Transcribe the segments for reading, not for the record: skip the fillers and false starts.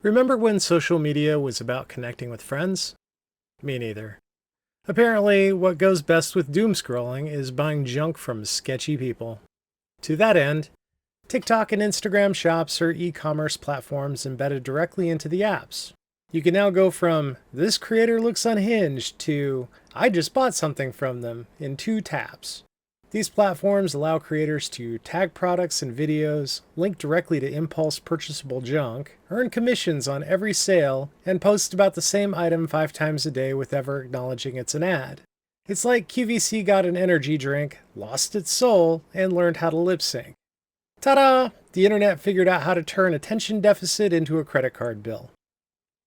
Remember when social media was about connecting with friends? Me neither. Apparently, what goes best with doom scrolling is buying junk from sketchy people. To that end, TikTok and Instagram shops are e-commerce platforms embedded directly into the apps. You can now go from, "This creator looks unhinged," to, "I just bought something from them," in 2 taps. These platforms allow creators to tag products and videos, link directly to impulse purchasable junk, earn commissions on every sale, and post about the same item 5 times a day with ever acknowledging it's an ad. It's like QVC got an energy drink, lost its soul, and learned how to lip sync. Ta-da! The internet figured out how to turn attention deficit into a credit card bill.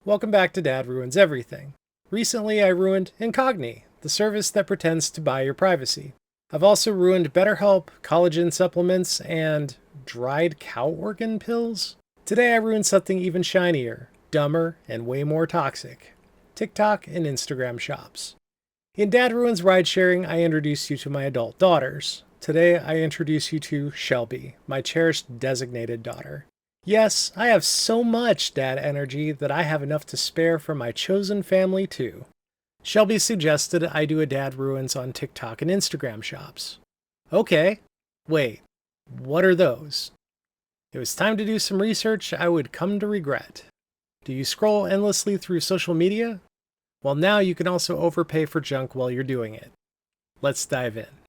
Welcome back to Dad Ruins Everything. Recently I ruined Incogni, the service that pretends to buy your privacy. I've also ruined BetterHelp, collagen supplements, and dried cow organ pills. Today I ruined something even shinier, dumber, and way more toxic. TikTok and Instagram shops. In Dad Ruins Ride Sharing, I introduce you to my adult daughters. Today I introduce you to Shelby, my cherished designated daughter. Yes, I have so much dad energy that I have enough to spare for my chosen family too. Shelby suggested I do a Dad Ruins on TikTok and Instagram shops. Okay, wait, what are those? It was time to do some research I would come to regret. Do you scroll endlessly through social media? Well, now you can also overpay for junk while you're doing it. Let's dive in.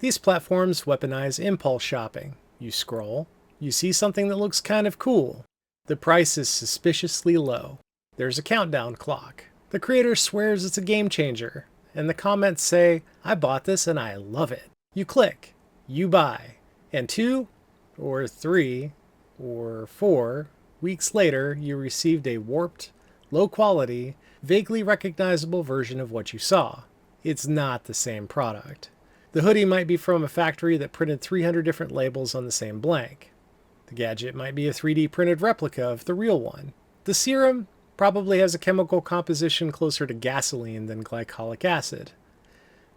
These platforms weaponize impulse shopping. You scroll, you see something that looks kind of cool. The price is suspiciously low. There's a countdown clock. The creator swears it's a game changer, and the comments say, "I bought this and I love it." You click, you buy, and 2, or 3, or 4 weeks later, you received a warped, low-quality, vaguely recognizable version of what you saw. It's not the same product. The hoodie might be from a factory that printed 300 different labels on the same blank. The gadget might be a 3D printed replica of the real one. The serum probably has a chemical composition closer to gasoline than glycolic acid.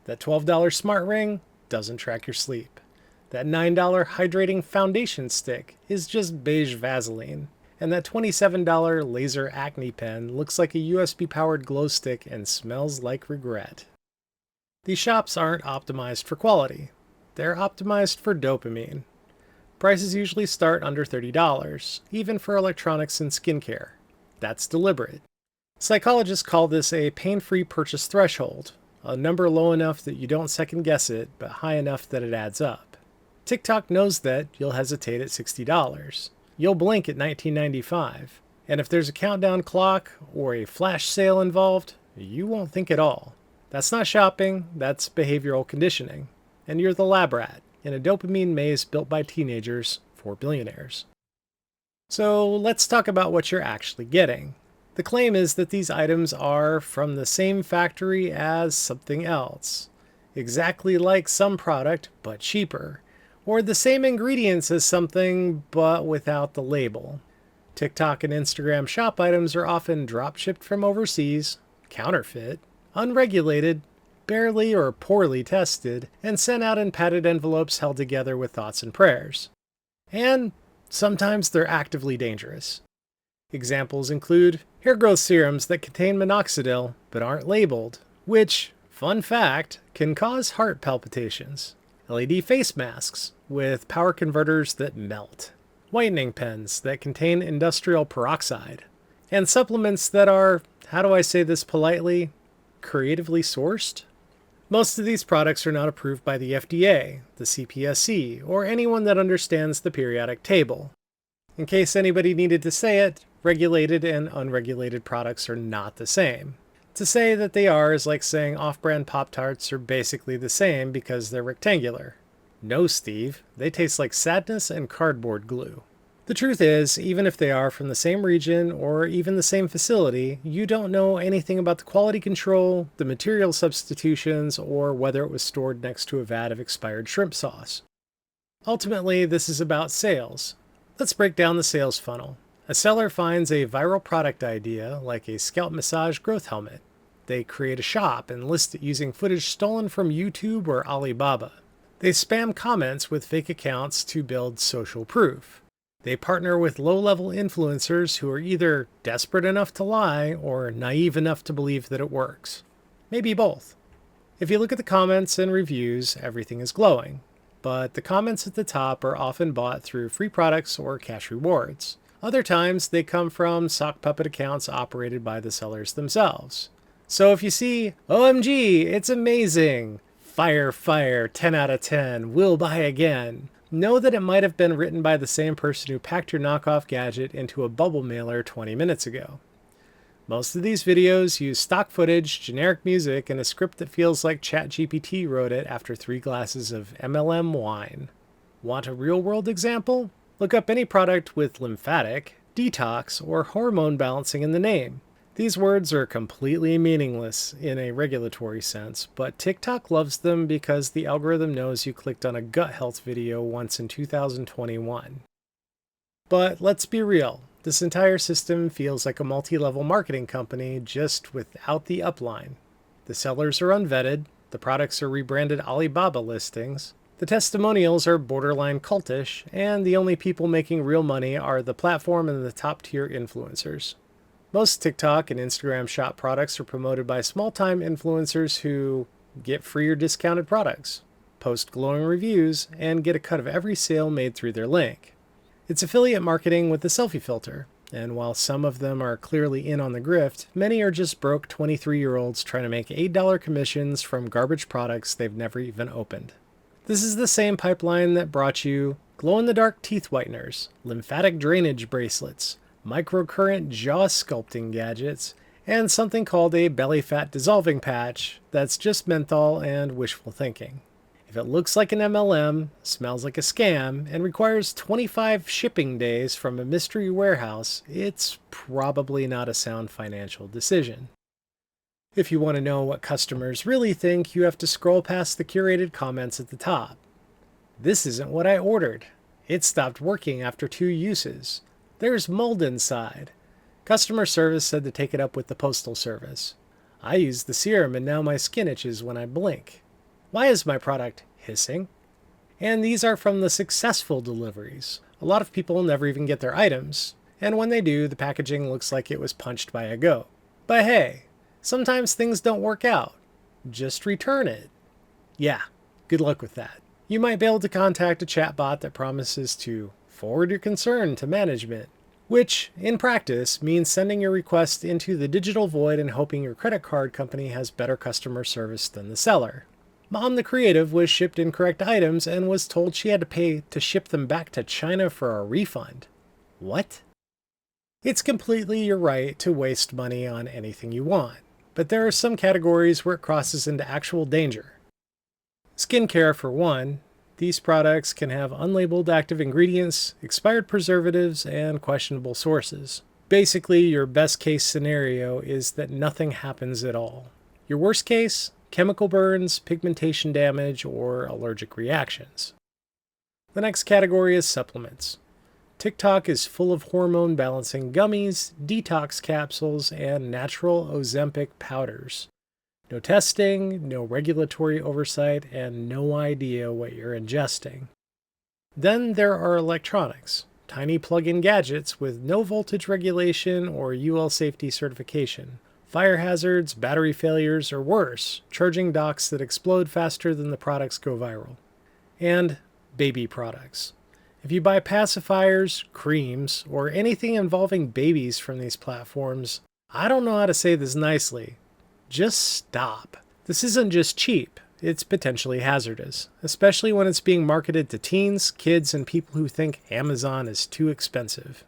That $12 smart ring doesn't track your sleep. That $9 hydrating foundation stick is just beige Vaseline. And that $27 laser acne pen looks like a USB-powered glow stick and smells like regret. These shops aren't optimized for quality. They're optimized for dopamine. Prices usually start under $30, even for electronics and skincare. That's deliberate. Psychologists call this a pain-free purchase threshold, a number low enough that you don't second-guess it, but high enough that it adds up. TikTok knows that you'll hesitate at $60. You'll blink at $19.95. And if there's a countdown clock or a flash sale involved, you won't think at all. That's not shopping, that's behavioral conditioning. And you're the lab rat in a dopamine maze built by teenagers for billionaires. So let's talk about what you're actually getting. The claim is that these items are from the same factory as something else, exactly like some product, but cheaper, or the same ingredients as something, but without the label. TikTok and Instagram shop items are often drop-shipped from overseas, counterfeit, unregulated, barely or poorly tested, and sent out in padded envelopes held together with thoughts and prayers. And sometimes they're actively dangerous. Examples include hair growth serums that contain minoxidil but aren't labeled, which, fun fact, can cause heart palpitations. LED face masks with power converters that melt. Whitening pens that contain industrial peroxide. And supplements that are, how do I say this politely, creatively sourced? Most of these products are not approved by the FDA, the CPSC, or anyone that understands the periodic table. In case anybody needed to say it, regulated and unregulated products are not the same. To say that they are is like saying off-brand Pop-Tarts are basically the same because they're rectangular. No, Steve, they taste like sadness and cardboard glue. The truth is, even if they are from the same region or even the same facility, you don't know anything about the quality control, the material substitutions, or whether it was stored next to a vat of expired shrimp sauce. Ultimately, this is about sales. Let's break down the sales funnel. A seller finds a viral product idea, like a scalp massage growth helmet. They create a shop and list it using footage stolen from YouTube or Alibaba. They spam comments with fake accounts to build social proof. They partner with low-level influencers who are either desperate enough to lie or naive enough to believe that it works. Maybe both. If you look at the comments and reviews, everything is glowing. But the comments at the top are often bought through free products or cash rewards. Other times, they come from sock puppet accounts operated by the sellers themselves. So if you see, OMG, it's amazing, fire, fire, 10 out of 10, will buy again, know that it might have been written by the same person who packed your knockoff gadget into a bubble mailer 20 minutes ago. Most of these videos use stock footage, generic music, and a script that feels like ChatGPT wrote it after 3 glasses of MLM wine. Want a real-world example? Look up any product with lymphatic, detox, or hormone balancing in the name. These words are completely meaningless in a regulatory sense, but TikTok loves them because the algorithm knows you clicked on a gut health video once in 2021. But let's be real, this entire system feels like a multi-level marketing company just without the upline. The sellers are unvetted, the products are rebranded Alibaba listings, the testimonials are borderline cultish, and the only people making real money are the platform and the top-tier influencers. Most TikTok and Instagram shop products are promoted by small-time influencers who get free or discounted products, post glowing reviews, and get a cut of every sale made through their link. It's affiliate marketing with the selfie filter, and while some of them are clearly in on the grift, many are just broke 23-year-olds trying to make $8 commissions from garbage products they've never even opened. This is the same pipeline that brought you glow-in-the-dark teeth whiteners, lymphatic drainage bracelets, microcurrent jaw sculpting gadgets, and something called a belly fat dissolving patch that's just menthol and wishful thinking. If it looks like an MLM, smells like a scam, and requires 25 shipping days from a mystery warehouse, it's probably not a sound financial decision. If you want to know what customers really think, you have to scroll past the curated comments at the top. This isn't what I ordered. It stopped working after 2 uses. There's mold inside. Customer service said to take it up with the postal service. I used the serum and now my skin itches when I blink. Why is my product hissing? And these are from the successful deliveries. A lot of people never even get their items, and when they do, the packaging looks like it was punched by a goat. But hey, sometimes things don't work out. Just return it. Yeah, good luck with that. You might be able to contact a chatbot that promises to forward your concern to management, which, in practice, means sending your request into the digital void and hoping your credit card company has better customer service than the seller. Mom the Creative was shipped incorrect items and was told she had to pay to ship them back to China for a refund. What? It's completely your right to waste money on anything you want, but there are some categories where it crosses into actual danger. Skincare, for one. These products can have unlabeled active ingredients, expired preservatives, and questionable sources. Basically, your best case scenario is that nothing happens at all. Your worst case? Chemical burns, pigmentation damage, or allergic reactions. The next category is supplements. TikTok is full of hormone balancing gummies, detox capsules, and natural Ozempic powders. No testing, no regulatory oversight, and no idea what you're ingesting. Then there are electronics, tiny plug-in gadgets with no voltage regulation or UL safety certification. Fire hazards, battery failures, or worse, charging docks that explode faster than the products go viral. And baby products. If you buy pacifiers, creams, or anything involving babies from these platforms, I don't know how to say this nicely. Just stop. This isn't just cheap, it's potentially hazardous, especially when it's being marketed to teens, kids, and people who think Amazon is too expensive.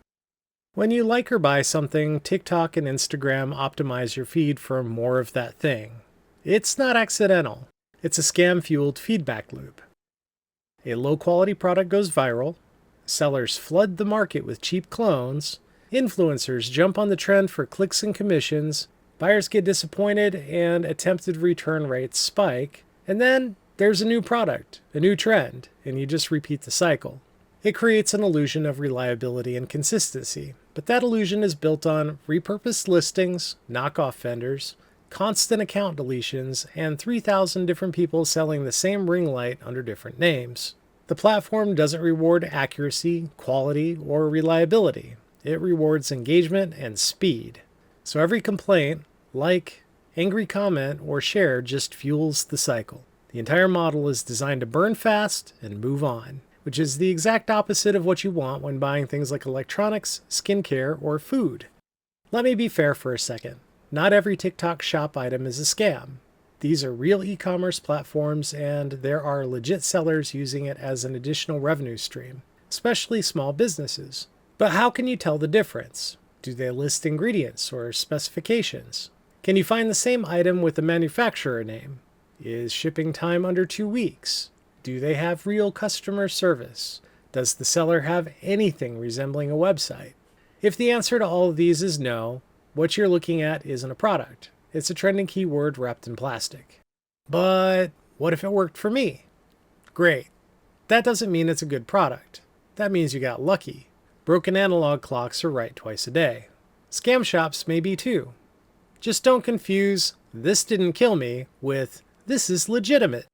When you like or buy something, TikTok and Instagram optimize your feed for more of that thing. It's not accidental. It's a scam-fueled feedback loop. A low-quality product goes viral, sellers flood the market with cheap clones, influencers jump on the trend for clicks and commissions, buyers get disappointed and attempted return rates spike, and then there's a new product, a new trend, and you just repeat the cycle. It creates an illusion of reliability and consistency, but that illusion is built on repurposed listings, knockoff vendors, constant account deletions, and 3,000 different people selling the same ring light under different names. The platform doesn't reward accuracy, quality, or reliability. It rewards engagement and speed. So every complaint, like, angry comment, or share just fuels the cycle. The entire model is designed to burn fast and move on, which is the exact opposite of what you want when buying things like electronics, skincare, or food. Let me be fair for a second. Not every TikTok shop item is a scam. These are real e-commerce platforms, and there are legit sellers using it as an additional revenue stream, especially small businesses. But how can you tell the difference? Do they list ingredients or specifications? Can you find the same item with a manufacturer name? Is shipping time under 2 weeks? Do they have real customer service? Does the seller have anything resembling a website? If the answer to all of these is no, what you're looking at isn't a product. It's a trending keyword wrapped in plastic. But what if it worked for me? Great. That doesn't mean it's a good product. That means you got lucky. Broken analog clocks are right twice a day. Scam shops may be too. Just don't confuse "this didn't kill me" with "this is legitimate."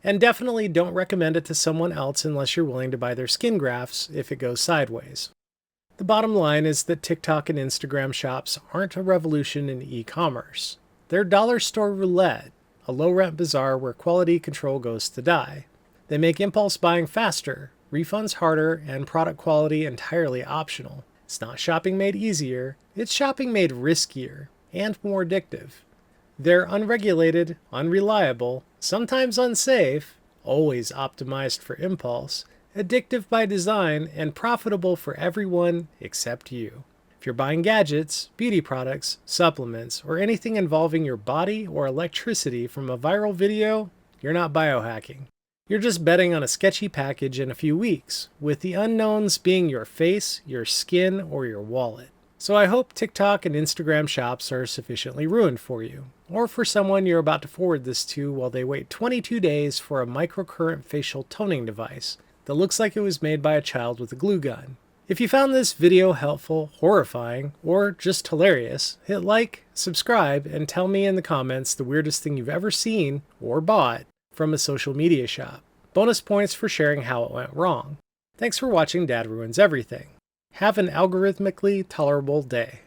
And definitely don't recommend it to someone else unless you're willing to buy their skin grafts if it goes sideways. The bottom line is that TikTok and Instagram shops aren't a revolution in e-commerce. They're dollar store roulette, a low-rent bazaar where quality control goes to die. They make impulse buying faster, refunds harder, and product quality entirely optional. It's not shopping made easier, it's shopping made riskier and more addictive. They're unregulated, unreliable, sometimes unsafe, always optimized for impulse, addictive by design, and profitable for everyone except you. If you're buying gadgets, beauty products, supplements, or anything involving your body or electricity from a viral video, you're not biohacking. You're just betting on a sketchy package in a few weeks, with the unknowns being your face, your skin, or your wallet. So I hope TikTok and Instagram shops are sufficiently ruined for you, or for someone you're about to forward this to while they wait 22 days for a microcurrent facial toning device that looks like it was made by a child with a glue gun. If you found this video helpful, horrifying, or just hilarious, hit like, subscribe, and tell me in the comments the weirdest thing you've ever seen or bought from a social media shop. Bonus points for sharing how it went wrong. Thanks for watching Dad Ruins Everything. Have an algorithmically tolerable day.